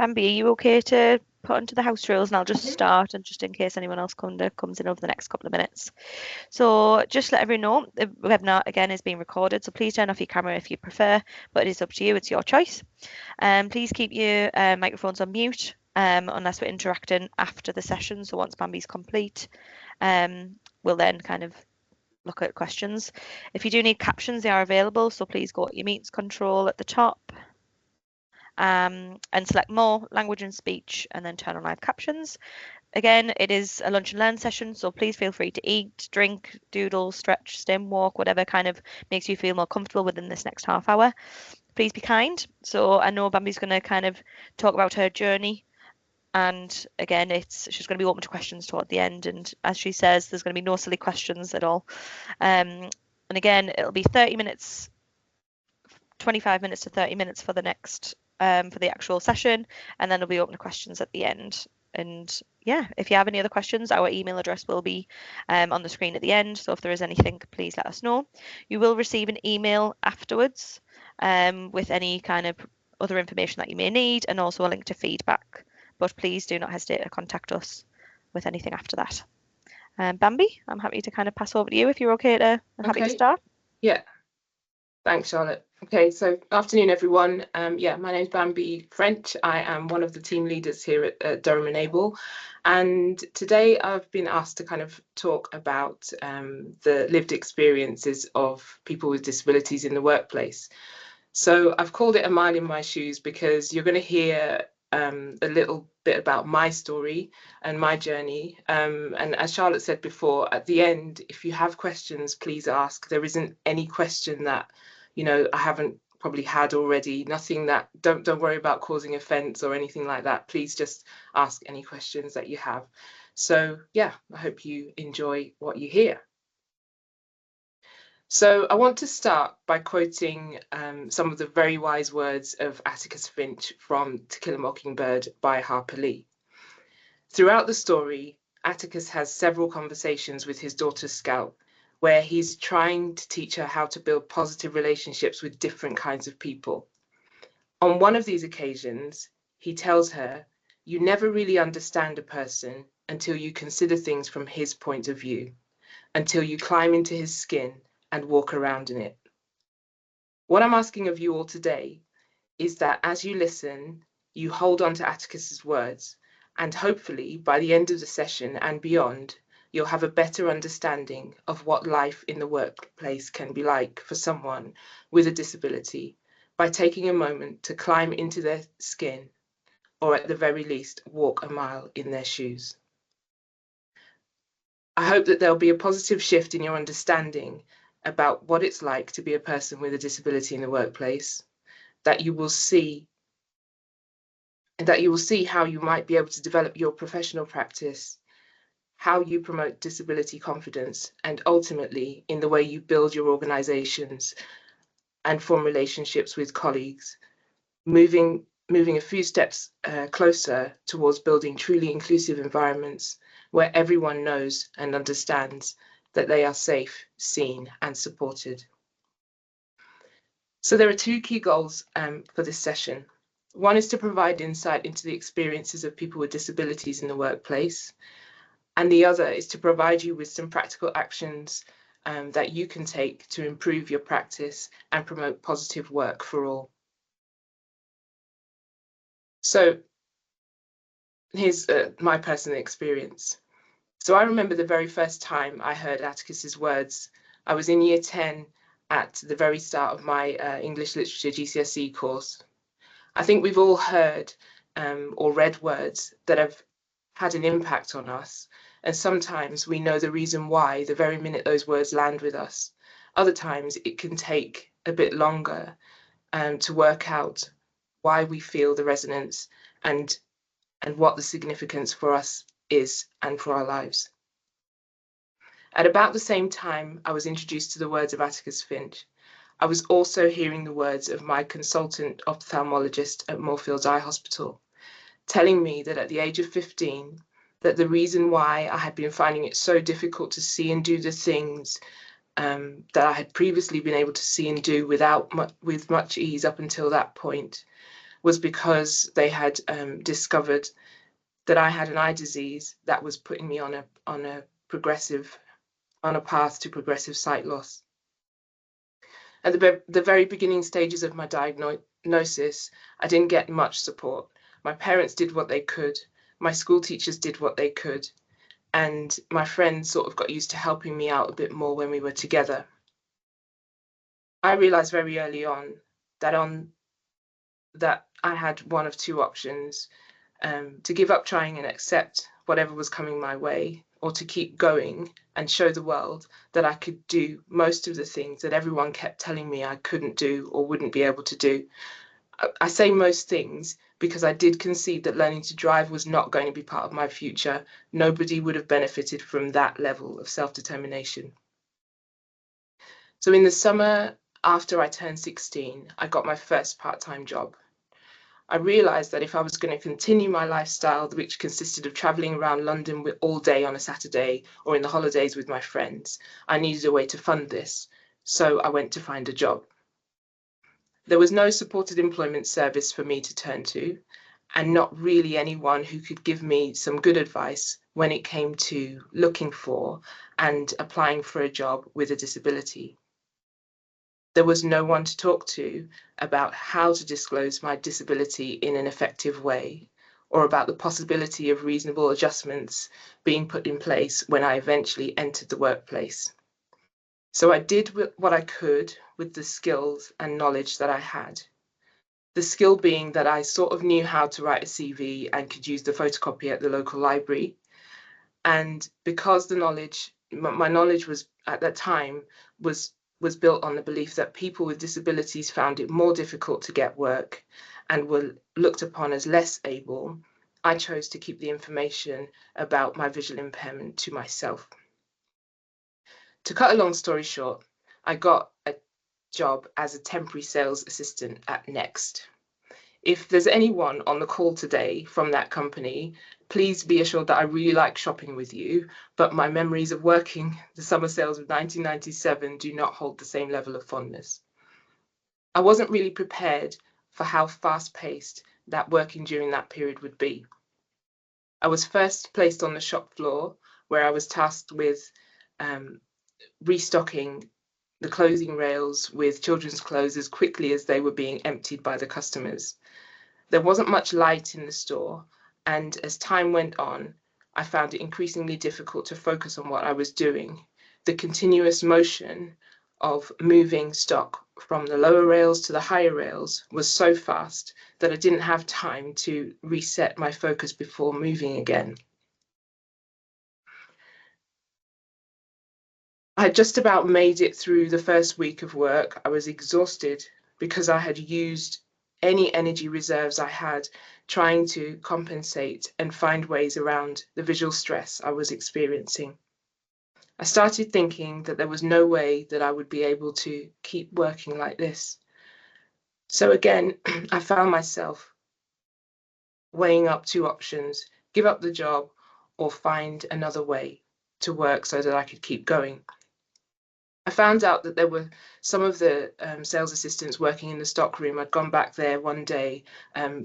Bambi, are you okay to put onto the house rules? And I'll just start, and just in case anyone else comes in over the next couple of minutes. So just let everyone know, the webinar again is being recorded, so please turn off your camera if you prefer, but it is up to you, it's your choice. Please keep your microphones on mute unless we're interacting after the session. So once Bambi's complete, we'll then kind of look at questions. If you do need captions, they are available, so please go to your meets control at the top and select more language and speech and then turn on live captions. Again, it is a lunch and learn session, so please feel free to eat, drink, doodle, stretch, stim, walk, whatever kind of makes you feel more comfortable within this next half hour. Please be kind. So I know Bambi's going to kind of talk about her journey, and again, she's going to be open to questions toward the end, and as she says, there's going to be no silly questions at all. And again, it'll be 30 minutes, 25 minutes to 30 minutes for the next for the actual session, and then it'll be open to questions at the end. And yeah, if you have any other questions, our email address will be on the screen at the end, so if there is anything, please let us know. You will receive an email afterwards with any kind of other information that you may need, and also a link to feedback, but please do not hesitate to contact us with anything after that. Bambi, I'm happy to kind of pass over to you if you're okay to, I'm happy to start. Yeah, thanks, Charlotte. Okay, so afternoon, everyone. Yeah, my name's Bambi French. I am one of the team leaders here at Durham Enable. And today I've been asked to kind of talk about the lived experiences of people with disabilities in the workplace. So I've called it A Mile in My Shoes because you're going to hear a little bit about my story and my journey. And as Charlotte said before, at the end, if you have questions, please ask. There isn't any question that, you know, I haven't probably had already. Nothing that, don't worry about causing offence or anything like that. Please just ask any questions that you have. So yeah, I hope you enjoy what you hear. So I want to start by quoting some of the very wise words of Atticus Finch from To Kill a Mockingbird by Harper Lee. Throughout the story, Atticus has several conversations with his daughter Scout, where he's trying to teach her how to build positive relationships with different kinds of people. On one of these occasions, he tells her, "You never really understand a person until you consider things from his point of view, until you climb into his skin and walk around in it." What I'm asking of you all today is that as you listen, you hold on to Atticus's words, and hopefully by the end of the session and beyond, you'll have a better understanding of what life in the workplace can be like for someone with a disability by taking a moment to climb into their skin, or at the very least, walk a mile in their shoes. I hope that there'll be a positive shift in your understanding about what it's like to be a person with a disability in the workplace, that you will see how you might be able to develop your professional practice, how you promote disability confidence, and ultimately in the way you build your organizations and form relationships with colleagues, moving a few steps closer towards building truly inclusive environments where everyone knows and understands that they are safe, seen, and supported. So there are two key goals for this session. One is to provide insight into the experiences of people with disabilities in the workplace, and the other is to provide you with some practical actions that you can take to improve your practice and promote positive work for all. So here's my personal experience. So I remember the very first time I heard Atticus's words. I was in year 10 at the very start of my English Literature GCSE course. I think we've all heard or read words that have had an impact on us, and sometimes we know the reason why the very minute those words land with us. Other times it can take a bit longer to work out why we feel the resonance and what the significance for us is and for our lives. At about the same time I was introduced to the words of Atticus Finch, I was also hearing the words of my consultant ophthalmologist at Moorfields Eye Hospital, telling me that at the age of 15, that the reason why I had been finding it so difficult to see and do the things that I had previously been able to see and do with much ease up until that point, was because they had discovered that I had an eye disease that was putting me on a path to progressive sight loss. At the very beginning stages of my diagnosis, I didn't get much support. My parents did what they could, my school teachers did what they could, and my friends sort of got used to helping me out a bit more when we were together. I realized very early on that I had one of two options, to give up trying and accept whatever was coming my way, or to keep going and show the world that I could do most of the things that everyone kept telling me I couldn't do or wouldn't be able to do. I say most things because I did concede that learning to drive was not going to be part of my future. Nobody would have benefited from that level of self-determination. So in the summer after I turned 16, I got my first part-time job. I realised that if I was going to continue my lifestyle, which consisted of travelling around London all day on a Saturday or in the holidays with my friends, I needed a way to fund this. So I went to find a job. There was no supported employment service for me to turn to, and not really anyone who could give me some good advice when it came to looking for and applying for a job with a disability. There was no one to talk to about how to disclose my disability in an effective way, or about the possibility of reasonable adjustments being put in place when I eventually entered the workplace. So I did what I could with the skills and knowledge that I had. The skill being that I sort of knew how to write a CV and could use the photocopy at the local library. And because my knowledge was at that time was built on the belief that people with disabilities found it more difficult to get work and were looked upon as less able, I chose to keep the information about my visual impairment to myself. To cut a long story short, I got a job as a temporary sales assistant at Next. If there's anyone on the call today from that company, please be assured that I really like shopping with you, but my memories of working the summer sales of 1997 do not hold the same level of fondness. I wasn't really prepared for how fast-paced that working during that period would be. I was first placed on the shop floor, where I was tasked with restocking the clothing rails with children's clothes as quickly as they were being emptied by the customers. There wasn't much light in the store, and as time went on, I found it increasingly difficult to focus on what I was doing. The continuous motion of moving stock from the lower rails to the higher rails was so fast that I didn't have time to reset my focus before moving again. I had just about made it through the first week of work. I was exhausted because I had used any energy reserves I had trying to compensate and find ways around the visual stress I was experiencing. I started thinking that there was no way that I would be able to keep working like this. So again, I found myself weighing up two options: give up the job or find another way to work so that I could keep going. I found out that there were some of the sales assistants working in the stockroom. I'd gone back there one day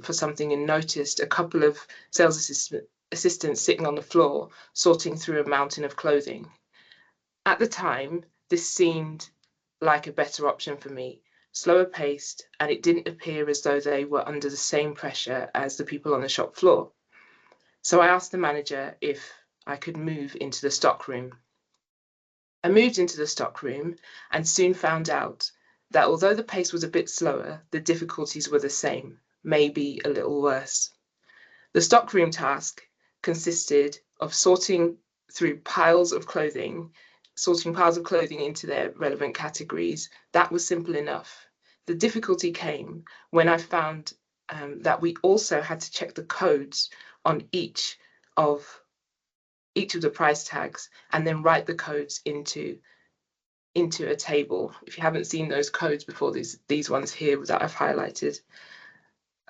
for something and noticed a couple of sales assistants sitting on the floor sorting through a mountain of clothing. At the time, this seemed like a better option for me, slower paced, and it didn't appear as though they were under the same pressure as the people on the shop floor. So I asked the manager if I could move into the stockroom. I moved into the stockroom and soon found out that although the pace was a bit slower, the difficulties were the same, maybe a little worse. The stockroom task consisted of sorting piles of clothing into their relevant categories. That was simple enough. The difficulty came when I found that we also had to check the codes on each of the price tags and then write the codes into a table. If you haven't seen those codes before, these ones here that I've highlighted.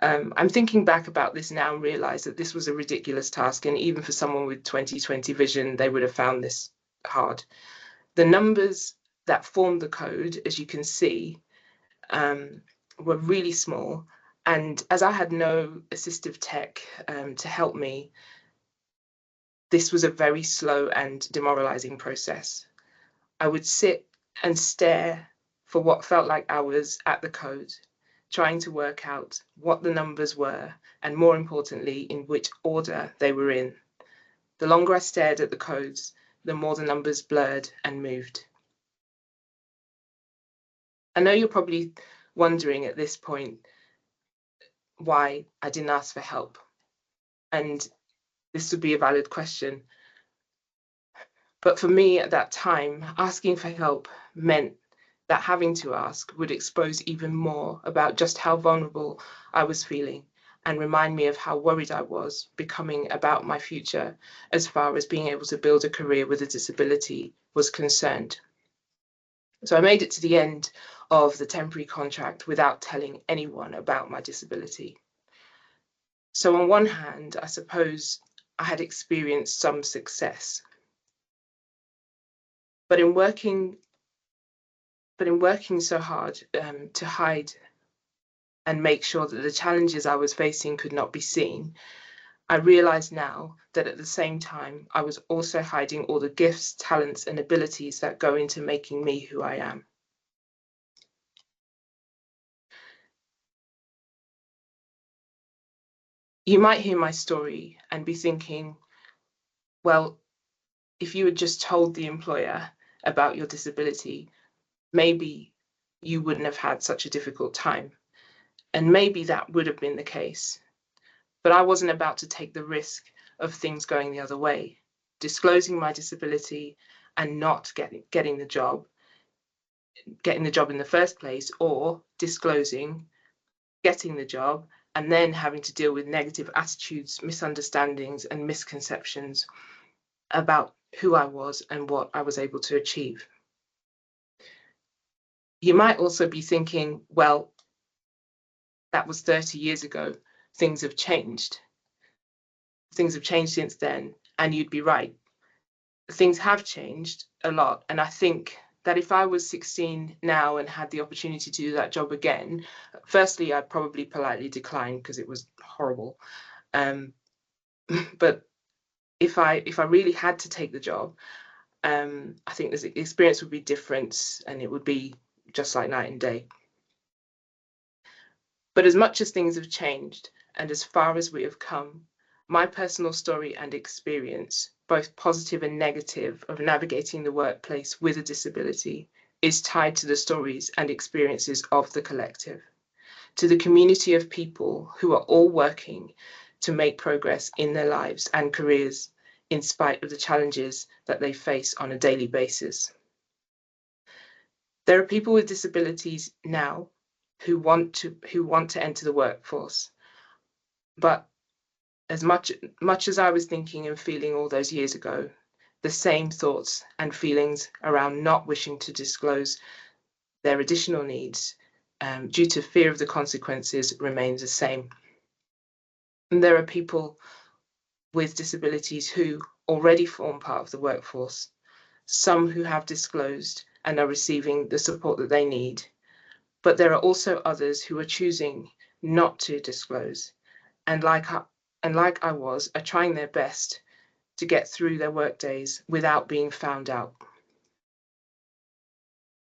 I'm thinking back about this now and realise that this was a ridiculous task, and even for someone with 20/20 vision, they would have found this hard. The numbers that formed the code, as you can see, were really small, And as I had no assistive tech to help me, this was a very slow and demoralizing process. I would sit and stare for what felt like hours at the code, trying to work out what the numbers were, and more importantly, in which order they were in. The longer I stared at the codes, the more the numbers blurred and moved. I know you're probably wondering at this point why I didn't ask for help. And this would be a valid question. But for me at that time, asking for help meant that having to ask would expose even more about just how vulnerable I was feeling and remind me of how worried I was becoming about my future as far as being able to build a career with a disability was concerned. So I made it to the end of the temporary contract without telling anyone about my disability. So on one hand, I suppose I had experienced some success, but in working so hard to hide and make sure that the challenges I was facing could not be seen, I realize now that at the same time, I was also hiding all the gifts, talents, and abilities that go into making me who I am. You might hear my story and be thinking, well, if you had just told the employer about your disability, maybe you wouldn't have had such a difficult time. And maybe that would have been the case. But I wasn't about to take the risk of things going the other way, disclosing my disability and not getting the job in the first place, or disclosing, getting the job, and then having to deal with negative attitudes, misunderstandings, and misconceptions about who I was and what I was able to achieve. You might also be thinking, well, that was 30 years ago. Things have changed. Things have changed since then, and you'd be right. Things have changed a lot, and I think that if I was 16 now and had the opportunity to do that job again, firstly, I'd probably politely decline because it was horrible. But if I really had to take the job, I think the experience would be different, and it would be just like night and day. But as much as things have changed and as far as we have come, my personal story and experience, both positive and negative, of navigating the workplace with a disability is tied to the stories and experiences of the collective, to the community of people who are all working to make progress in their lives and careers in spite of the challenges that they face on a daily basis. There are people with disabilities now who want to enter the workforce, but as much as I was thinking and feeling all those years ago, the same thoughts and feelings around not wishing to disclose their additional needs due to fear of the consequences remains the same. And there are people with disabilities who already form part of the workforce, some who have disclosed and are receiving the support that they need. But there are also others who are choosing not to disclose, and like I was, are trying their best to get through their work days without being found out.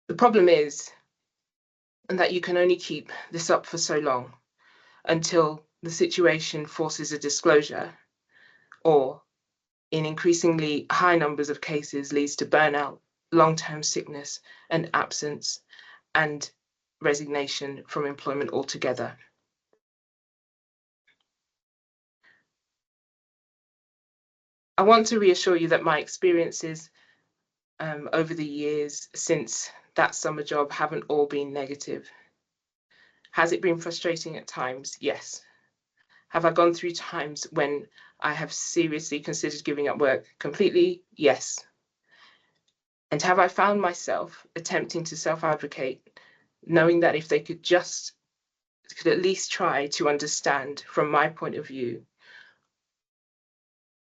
The problem is that you can only keep this up for so long until the situation forces a disclosure, or in increasingly high numbers of cases leads to burnout, long-term sickness and absence, and resignation from employment altogether. I want to reassure you that my experiences over the years since that summer job haven't all been negative. Has it been frustrating at times? Yes. Have I gone through times when I have seriously considered giving up work completely? Yes. And have I found myself attempting to self-advocate, knowing that if they could at least try to understand from my point of view,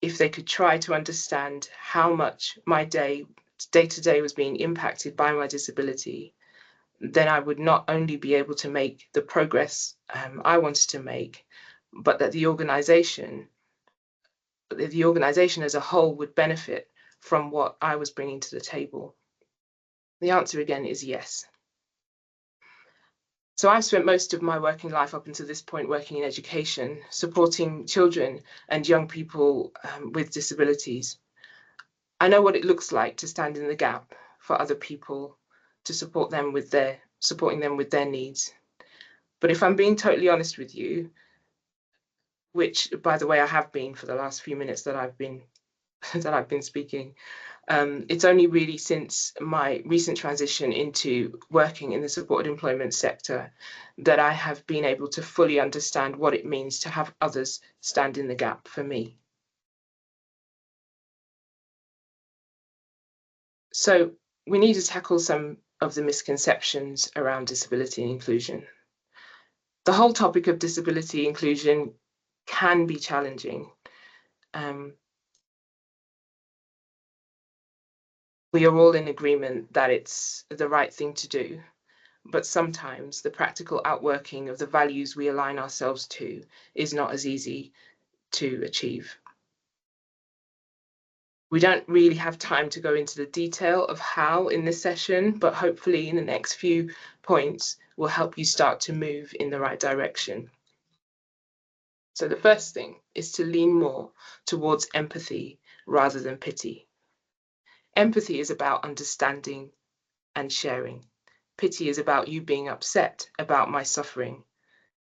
if they could try to understand how much my day to day was being impacted by my disability, then I would not only be able to make the progress I wanted to make, but that the organization as a whole would benefit from what I was bringing to the table. The answer again is yes. So I've spent most of my working life up until this point working in education, supporting children and young people with disabilities. I know what it looks like to stand in the gap for other people, to supporting them with their needs. But if I'm being totally honest with you, which by the way I have been for the last few minutes that I've been speaking, it's only really since my recent transition into working in the supported employment sector that I have been able to fully understand what it means to have others stand in the gap for me. So we need to tackle some of the misconceptions around disability and inclusion. The whole topic of disability inclusion can be challenging. We are all in agreement that it's the right thing to do, but sometimes the practical outworking of the values we align ourselves to is not as easy to achieve. We don't really have time to go into the detail of how in this session, but hopefully in the next few points will help you start to move in the right direction. So the first thing is to lean more towards empathy rather than pity. Empathy is about understanding and sharing. Pity is about you being upset about my suffering.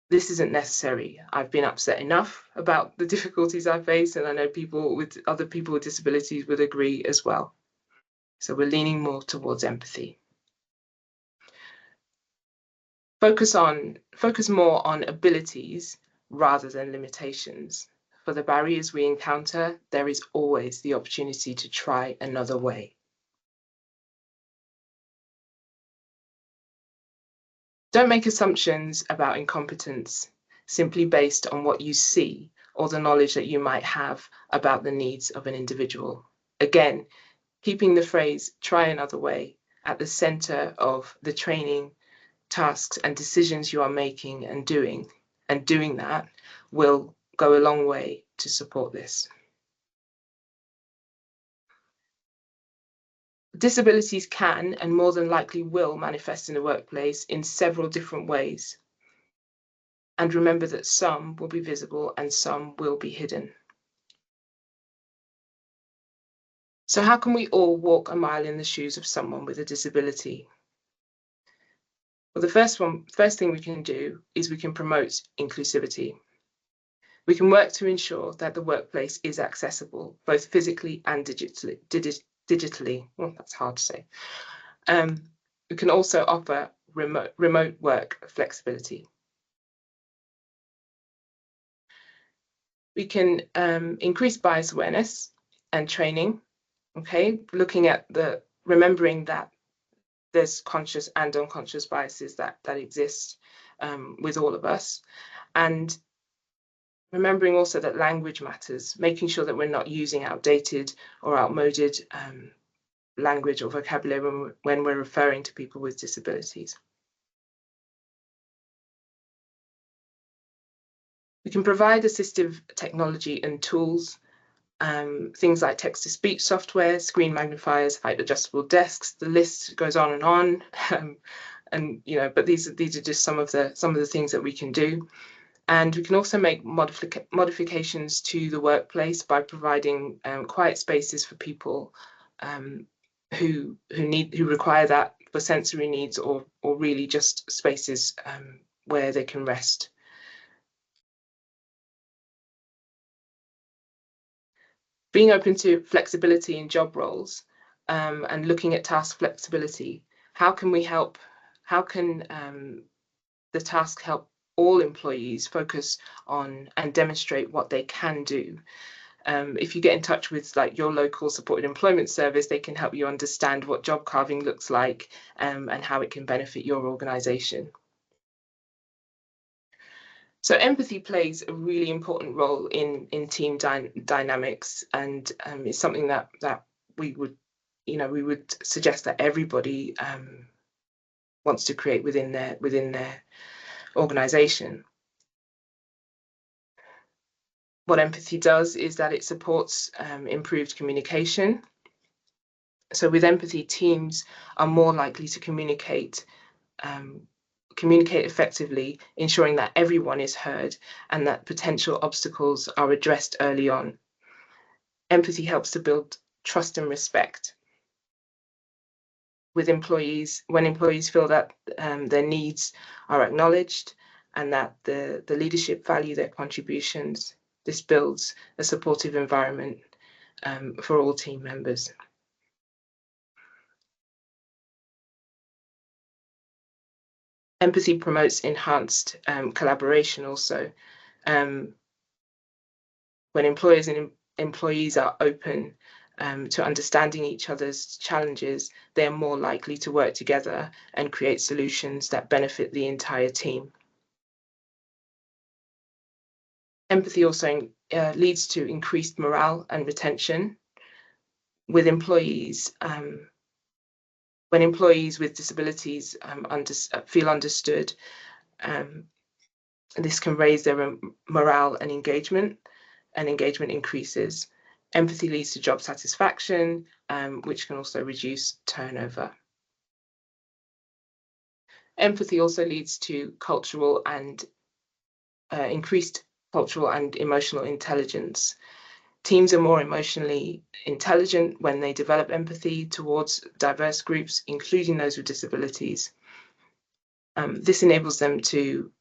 This isn't necessary. I've been upset enough about the difficulties I face, and I know other people with disabilities would agree as well. So we're leaning more towards empathy. Focus more on abilities rather than limitations. For the barriers we encounter, there is always the opportunity to try another way. Don't make assumptions about incompetence simply based on what you see or the knowledge that you might have about the needs of an individual. Again, keeping the phrase "try another way" at the center of the training, tasks, and decisions you are making and doing that will go a long way to support this. Disabilities can and more than likely will manifest in the workplace in several different ways. And remember that some will be visible and some will be hidden. So how can we all walk a mile in the shoes of someone with a disability? Well, the first thing we can do is we can promote inclusivity. We can work to ensure that the workplace is accessible, both physically and digitally. Well, that's hard to say. We can also offer remote work flexibility. We can increase bias awareness and training. Okay, looking at remembering that there's conscious and unconscious biases that exist with all of us, and remembering also that language matters, making sure that we're not using outdated or outmoded language or vocabulary when we're referring to people with disabilities. We can provide assistive technology and tools, things like text-to-speech software, screen magnifiers, height adjustable desks. The list goes on and on. And but these are just some of the things that we can do. And we can also make modifications to the workplace by providing quiet spaces for people who require that for sensory needs, or really just spaces where they can rest. Being open to flexibility in job roles and looking at task flexibility. How can the task help all employees focus on and demonstrate what they can do? If you get in touch with your local supported employment service, they can help you understand what job carving looks like and how it can benefit your organisation. So empathy plays a really important role in team dynamics, and it's something that we would suggest that everybody wants to create within their organization. What empathy does is that it supports improved communication. So with empathy, teams are more likely to communicate effectively, ensuring that everyone is heard and that potential obstacles are addressed early on. Empathy helps to build trust and respect with employees. When employees feel that their needs are acknowledged and that the leadership value their contributions, this builds a supportive environment for all team members. Empathy promotes enhanced collaboration also. When employers and employees are open to understanding each other's challenges, they are more likely to work together and create solutions that benefit the entire team. Empathy also leads to increased morale and retention with employees. When employees with disabilities feel understood, this can raise their morale and engagement increases. Empathy leads to job satisfaction, which can also reduce turnover. Empathy also leads to cultural and increased cultural and emotional intelligence. Teams are more emotionally intelligent when they develop empathy towards diverse groups, including those with disabilities. This enables them to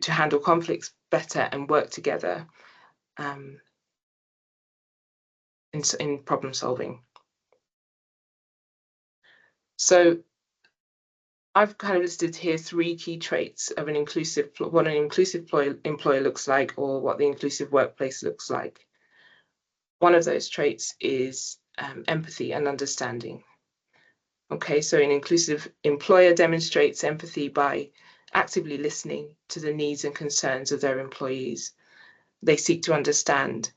handle conflicts better and work together in problem solving. So I've kind of listed here 3 key traits of what an inclusive employer looks like, or what the inclusive workplace looks like. One of those traits is empathy and understanding. Okay, so an inclusive employer demonstrates empathy by actively listening to the needs and concerns of their employees. They seek to understand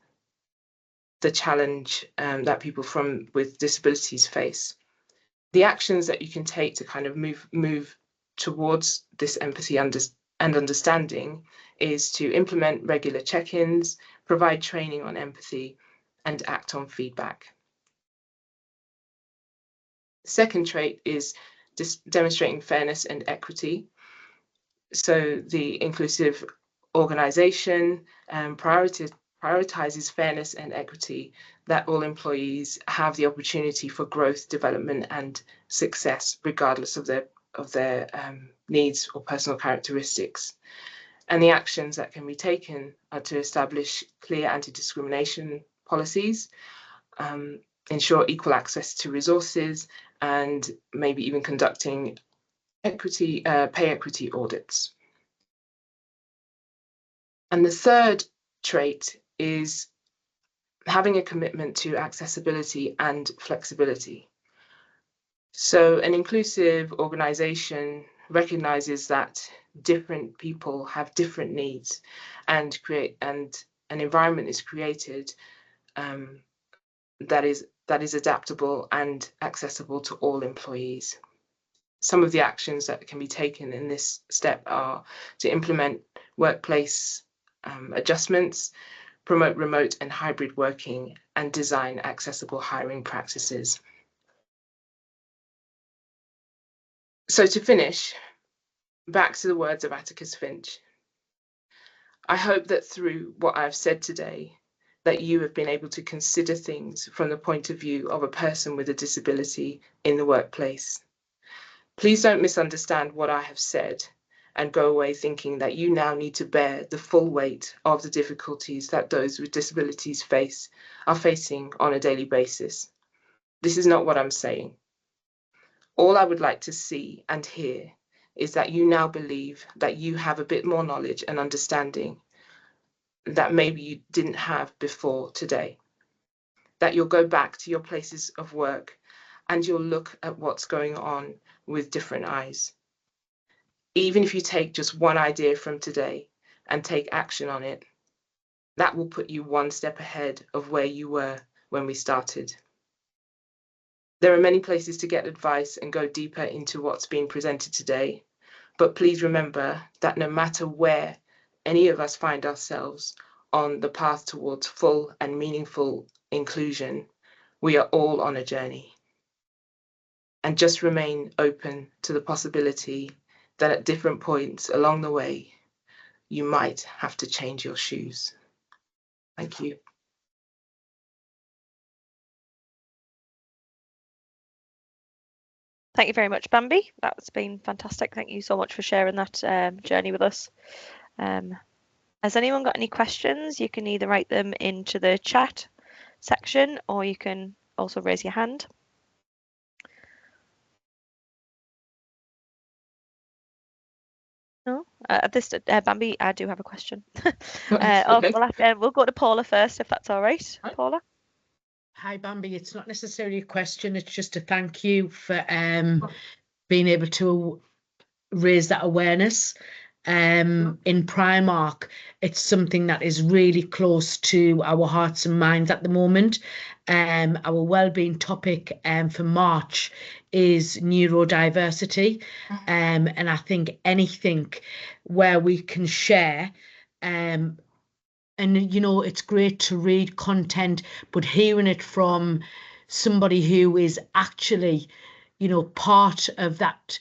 the challenge that people with disabilities face. The actions that you can take to kind of move towards this empathy and understanding is to implement regular check-ins, provide training on empathy, and act on feedback. The second trait is demonstrating fairness and equity. So the inclusive organization prioritizes fairness and equity, that all employees have the opportunity for growth, development, and success, regardless of their needs or personal characteristics. And the actions that can be taken are to establish clear anti-discrimination policies, ensure equal access to resources, and maybe even conducting pay equity audits. And the third trait is having a commitment to accessibility and flexibility. So an inclusive organization recognizes that different people have different needs, and an environment is created that is adaptable and accessible to all employees. Some of the actions that can be taken in this step are to implement workplace adjustments, promote remote and hybrid working, and design accessible hiring practices. So to finish, back to the words of Atticus Finch. I hope that through what I've said today, that you have been able to consider things from the point of view of a person with a disability in the workplace. Please don't misunderstand what I have said and go away thinking that you now need to bear the full weight of the difficulties that those with disabilities are facing on a daily basis. This is not what I'm saying. All I would like to see and hear is that you now believe that you have a bit more knowledge and understanding that maybe you didn't have before today. That you'll go back to your places of work and you'll look at what's going on with different eyes. Even if you take just one idea from today and take action on it, that will put you one step ahead of where you were when we started. There are many places to get advice and go deeper into what's being presented today. But please remember that no matter where any of us find ourselves on the path towards full and meaningful inclusion, we are all on a journey. And just remain open to the possibility that at different points along the way, you might have to change your shoes. Thank you. Thank you very much, Bambi. That's been fantastic. Thank you so much for sharing that journey with us. Has anyone got any questions? You can either write them into the chat section or you can also raise your hand. No? Bambi, I do have a question. We'll go to Paula first, if that's all right. Paula? Hi, Bambi. It's not necessarily a question. It's just a thank you for being able to raise that awareness. In Primark, it's something that is really close to our hearts and minds at the moment. Our wellbeing topic for March is neurodiversity, and I think anything where we can share, and you know, it's great to read content, but hearing it from somebody who is actually, you know, part of that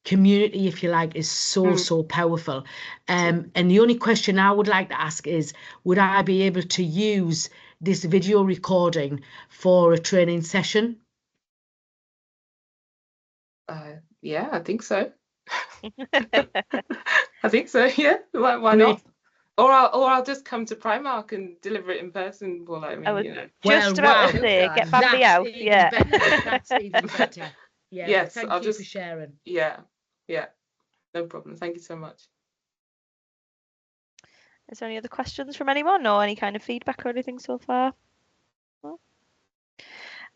community, if you like, is so powerful. And the only question I would like to ask is, would I be able to use this video recording for a training session? Yeah, I think so. I think so, yeah. Why not? Or I'll just come to Primark and deliver it in person. Well, I mean, you know. Just about to say, get Bambi out. Yeah. That's even better. Yeah. Yes, thank I'll you just for sharing. Yeah. No problem. Thank you so much. Is there any other questions from anyone or any kind of feedback or anything so far? No?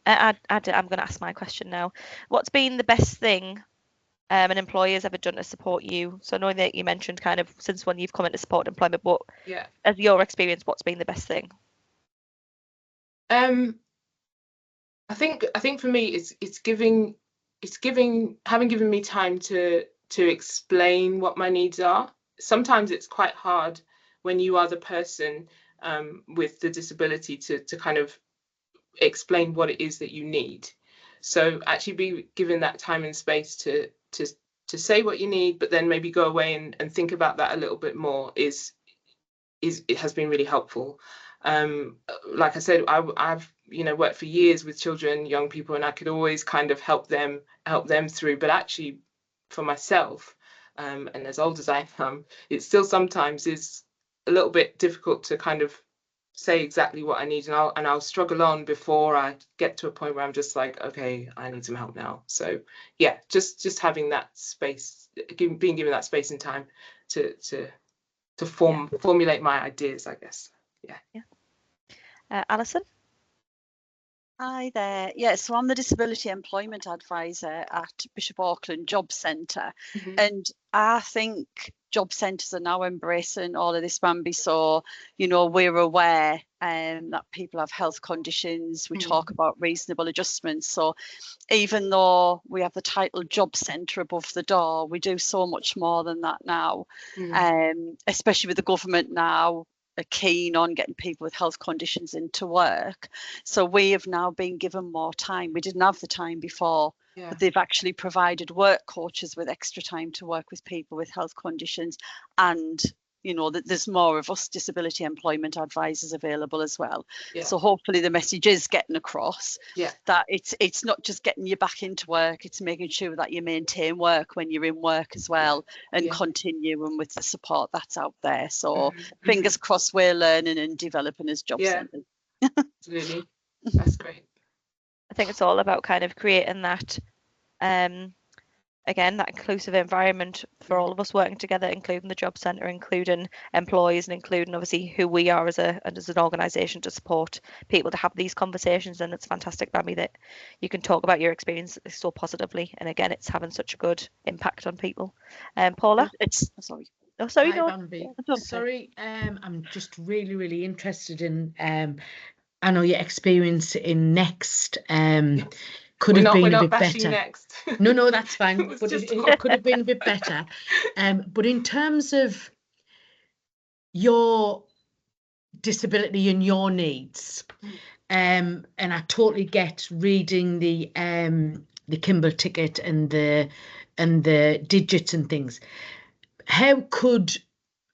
I'm going to ask my question now. What's been the best thing an employer's ever done to support you? So knowing that you mentioned kind of since when you've come into support employment, but as your experience, what's been the best thing? I think for me having given me time to explain what my needs are. Sometimes it's quite hard when you are the person with the disability to kind of explain what it is that you need. So actually be given that time and space to say what you need, but then maybe go away and think about that a little bit more is it has been really helpful. Like I said, I've worked for years with children, young people, and I could always kind of help them through. But actually, for myself, and as old as I am, it still sometimes is a little bit difficult to kind of say exactly what I need, and I'll struggle on before I get to a point where I'm just like, okay, I need some help now. So yeah, just having that space, being given that space and time to formulate my ideas, I guess. Yeah. Alison? Hi there. Yeah, so I'm the Disability Employment Advisor at Bishop Auckland Job Centre. And I think job centres are now embracing all of this, Bambi. So, you know, we're aware that people have health conditions. We talk about reasonable adjustments. So even though we have the title Job Centre above the door, we do so much more than that now, especially with the government now are keen on getting people with health conditions into work. So we have now been given more time. We didn't have the time before, but they've actually provided work coaches with extra time to work with people with health conditions. And you know that there's more of us disability employment advisors available as well. So hopefully the message is getting across that it's not just getting you back into work, it's making sure that you maintain work when you're in work as well, and continuing with the support that's out there. So fingers crossed we're learning and developing as job centres. Absolutely. That's great. I think it's all about kind of creating that again, that inclusive environment for all of us working together, including the job centre, including employees, and including obviously who we are as an organisation to support people to have these conversations. And it's fantastic, Bambi, that you can talk about your experience so positively. And again, it's having such a good impact on people. Paula? Sorry. Oh, sorry, Hi, Bambi. Sorry, I'm just really interested in I know your experience in Next, could We're have been we're a not bit bashing better. next. No, that's fine. was But just it could have been a bit better. But in terms of your disability and your needs, and I totally get reading the Kimball ticket and the digits and things. How could,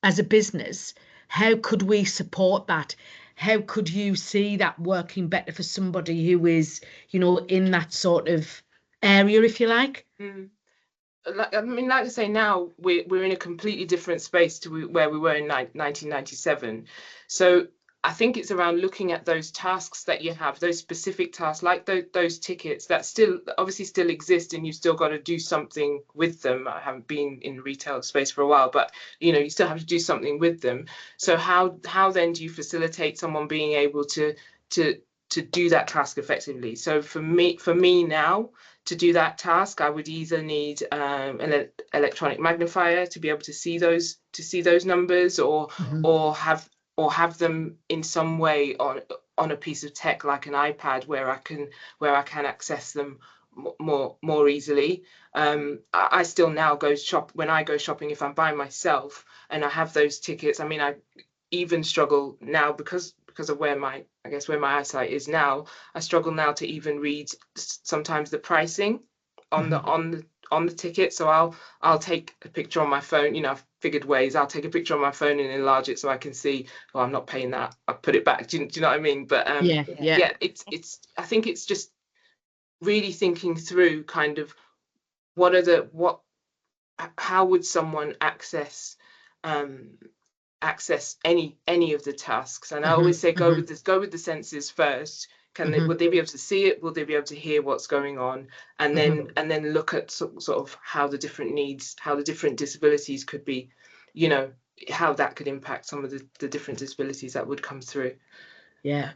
as a business, how could we support that? How could you see that working better for somebody who is, in that sort of area, if you like? I mean, like I say, now we're in a completely different space to where we were in 1997. So I think it's around looking at those tasks that you have, those specific tasks, like those tickets that still obviously still exist, and you've still got to do something with them. I haven't been in retail space for a while, but you still have to do something with them. So how then do you facilitate someone being able to do that task effectively? So for me now, to do that task, I would either need an electronic magnifier to be able to see those numbers, or have them in some way on a piece of tech like an iPad where I can access them more easily. I still now when I go shopping, if I'm by myself and I have those tickets. I mean, I even struggle now because of where my eyesight is now. I struggle now to even read sometimes the pricing on the ticket. So I'll take a picture on my phone. I've figured ways. I'll take a picture on my phone and enlarge it so I can see, oh, I'm not paying that. I'll put it back. Do you know what I mean? But Yeah. It's I think it's just really thinking through kind of how would someone access any of the tasks. And I always say go with the senses first. Would they be able to see it? Will they be able to hear what's going on? And then look at sort of how the different needs, how the different disabilities could be, how that could impact some of the different disabilities that would come through. Yeah.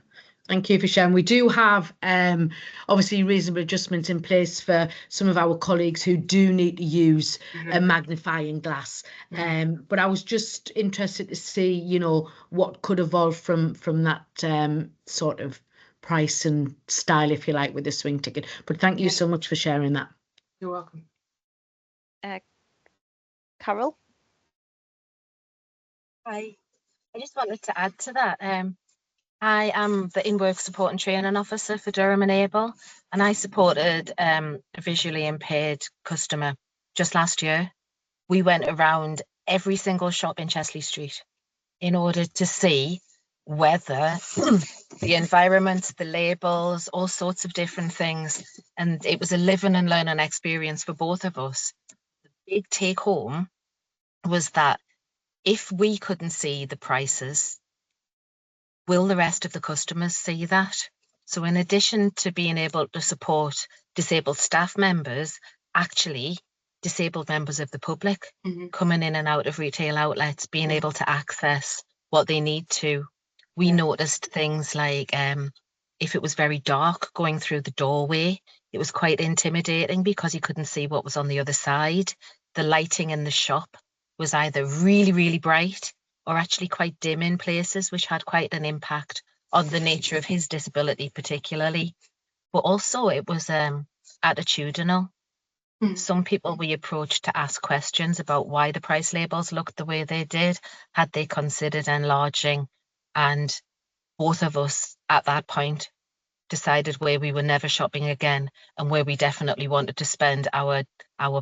Thank you for sharing. We do have obviously reasonable adjustments in place for some of our colleagues who do need to use a magnifying glass. But I was just interested to see, what could evolve from that sort of price and style, if you like, with the swing ticket. But thank you so much for sharing that. You're welcome. Carol? Hi. I just wanted to add to that. I am the in-work support and training officer for Durham Enable, and I supported a visually impaired customer just last year. We went around every single shop in Chesley Street in order to see whether the environment, the labels, all sorts of different things, and it was a living and learning experience for both of us. The big take home was that if we couldn't see the prices, will the rest of the customers see that? So in addition to being able to support disabled staff members, actually disabled members of the public coming in and out of retail outlets, being able to access what they need to. We noticed things like if it was very dark going through the doorway, it was quite intimidating because you couldn't see what was on the other side. The lighting in the shop was either really, really bright or actually quite dim in places, which had quite an impact on the nature of his disability particularly. But also it was attitudinal. Some people we approached to ask questions about why the price labels looked the way they did, had they considered enlarging, and both of us at that point decided where we were never shopping again and where we definitely wanted to spend our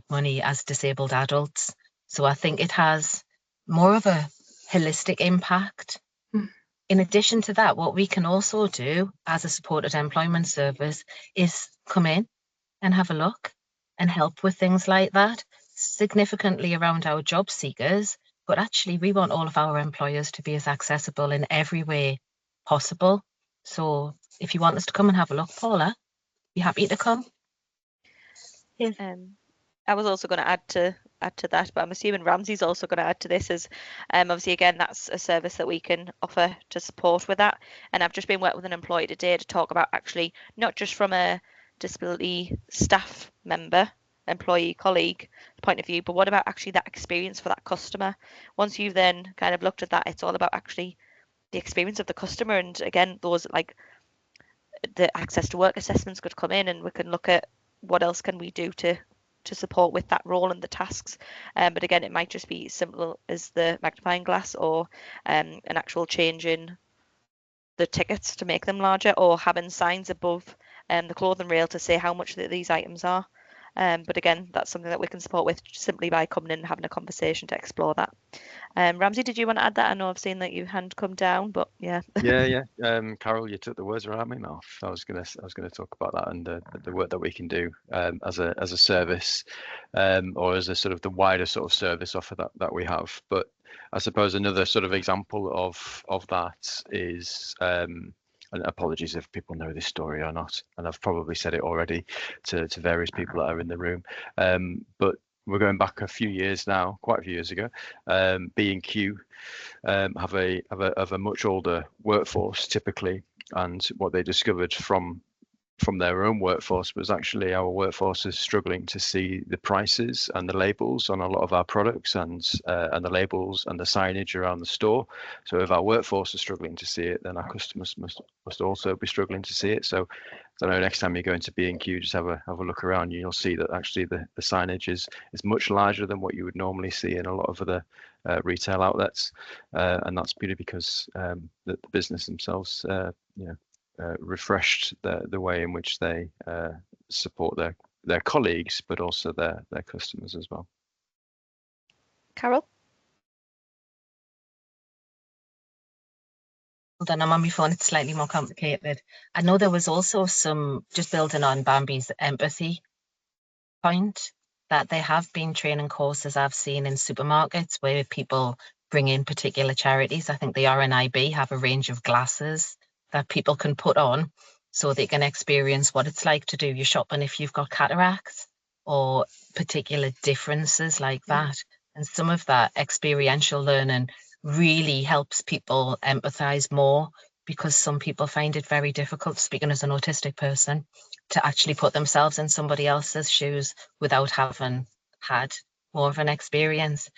money as disabled adults. So I think it has more of a holistic impact. In addition to that, what we can also do as a supported employment service is come in and have a look and help with things like that, significantly around our job seekers. But actually, we want all of our employers to be as accessible in every way possible. So if you want us to come and have a look, Paula, be happy to come. I was also going to add to that, but I'm assuming Ramsey's also going to add to this, as obviously again that's a service that we can offer to support with that. And I've just been working with an employee today to talk about actually not just from a disability staff member, employee, colleague point of view, but what about actually that experience for that customer? Once you've then kind of looked at that, it's all about actually the experience of the customer, and again those like the access to work assessments could come in, and we can look at what else can we do to support with that role and the tasks. But again, it might just be simple as the magnifying glass, or an actual change in the tickets to make them larger, or having signs above the clothing rail to say how much these items are. But again, that's something that we can support with simply by coming in and having a conversation to explore that. Ramsey, did you want to add that? I know I've seen that your hand come down, but yeah. Yeah. Carol, you took the words right out of my mouth. I was gonna talk about that and the work that we can do as a service, or as a sort of the wider sort of service offer that we have. But I suppose another sort of example of that is, and apologies if people know this story or not, and I've probably said it already to various people that are in the room, but we're going back a few years now, quite a few years ago. B&Q have a much older workforce typically, and what they discovered from their own workforce was actually our workforce is struggling to see the prices and the labels on a lot of our products, and the labels and the signage around the store. So if our workforce is struggling to see it, then our customers must also be struggling to see it. So I know next time you go into B&Q, just have a look around, you'll see that actually the signage is much larger than what you would normally see in a lot of other retail outlets, and that's purely because the business themselves, refreshed the way in which they support their colleagues, but also their customers as well. Carol? Hold on, I'm on my phone. It's slightly more complicated. I know there was also some, just building on Bambi's empathy point, that there have been training courses I've seen in supermarkets where people bring in particular charities. I think the RNIB have a range of glasses that people can put on so they can experience what it's like to do your shopping if you've got cataracts or particular differences like that. And some of that experiential learning really helps people empathize more, because some people find it very difficult, speaking as an autistic person, to actually put themselves in somebody else's shoes without having had more of an experience.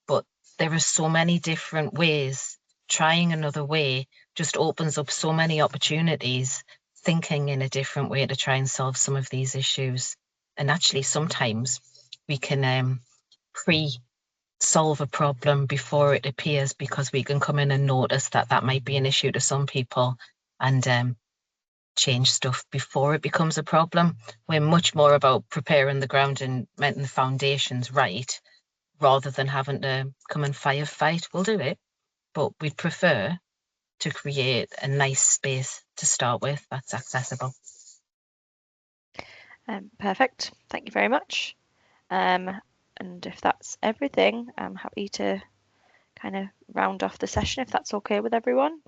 But there are so many different ways. Trying another way just opens up so many opportunities, thinking in a different way to try and solve some of these issues. And actually, sometimes we can solve a problem before it appears, because we can come in and notice that might be an issue to some people, and change stuff before it becomes a problem. We're much more about preparing the ground and getting the foundations right, rather than having to come and firefight. We'll do it, but we'd prefer to create a nice space to start with that's accessible. Perfect. Thank you very much. And if that's everything, I'm happy to kind of round off the session if that's okay with everyone.